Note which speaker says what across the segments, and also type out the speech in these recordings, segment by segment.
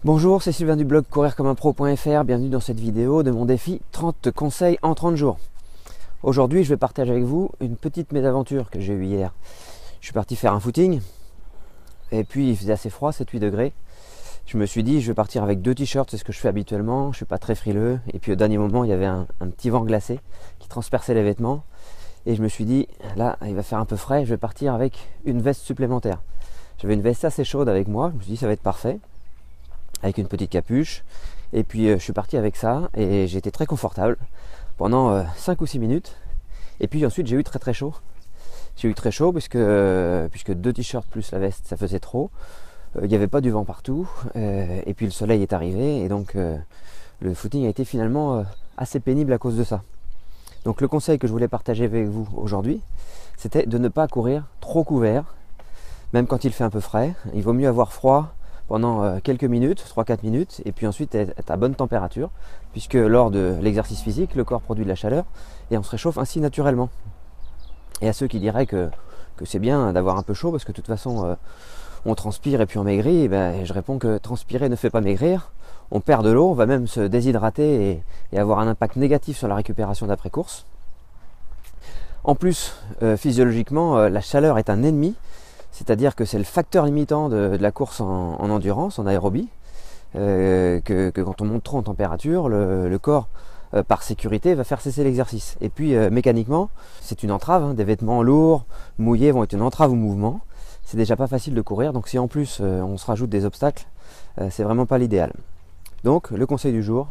Speaker 1: Bonjour, c'est Sylvain du blog couriercommeumpro.fr. Bienvenue dans cette vidéo de mon défi 30 conseils en 30 jours. Aujourd'hui, je vais partager avec vous une petite mésaventure que j'ai eue hier. Je suis parti faire un footing et puis il faisait assez froid, 7-8 degrés. Je me suis dit, je vais partir avec 2 t-shirts, c'est ce que je fais habituellement. Je suis pas très frileux. Et puis au dernier moment, il y avait un petit vent glacé qui transperçait les vêtements. Et je me suis dit, là, il va faire un peu frais, je vais partir avec une veste supplémentaire. J'avais une veste assez chaude avec moi, je me suis dit, ça va être parfait. Avec une petite capuche, et puis je suis parti avec ça et j'ai été très confortable pendant 5 ou 6 minutes. Et puis ensuite j'ai eu très chaud. J'ai eu très chaud puisque 2 t-shirts plus la veste ça faisait trop. Il n'y avait pas du vent partout, et puis le soleil est arrivé et donc le footing a été finalement assez pénible à cause de ça. Donc le conseil que je voulais partager avec vous aujourd'hui, c'était de ne pas courir trop couvert, même quand il fait un peu frais. Il vaut mieux avoir froid pendant quelques minutes, 3-4 minutes, et puis ensuite être à bonne température, puisque lors de l'exercice physique, le corps produit de la chaleur, et on se réchauffe ainsi naturellement. Et à ceux qui diraient que c'est bien d'avoir un peu chaud, parce que de toute façon, on transpire et puis on maigrit, je réponds que transpirer ne fait pas maigrir, on perd de l'eau, on va même se déshydrater et avoir un impact négatif sur la récupération d'après-course. En plus, physiologiquement, la chaleur est un ennemi. C'est-à-dire que c'est le facteur limitant de la course en endurance, en aérobie, que quand on monte trop en température, le corps, par sécurité, va faire cesser l'exercice. Et puis mécaniquement, c'est une entrave, des vêtements lourds, mouillés vont être une entrave au mouvement. C'est déjà pas facile de courir, donc si en plus on se rajoute des obstacles, c'est vraiment pas l'idéal. Donc le conseil du jour,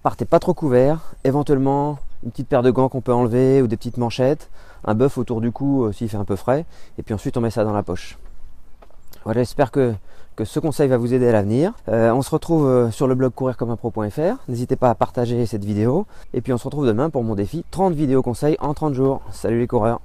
Speaker 1: partez pas trop couvert, éventuellement une petite paire de gants qu'on peut enlever ou des petites manchettes, un bœuf autour du cou s'il fait un peu frais, et puis ensuite on met ça dans la poche. Voilà, j'espère que ce conseil va vous aider à l'avenir. On se retrouve sur le blog couriercommeumpro.fr, n'hésitez pas à partager cette vidéo, et puis on se retrouve demain pour mon défi 30 vidéos conseils en 30 jours. Salut les coureurs!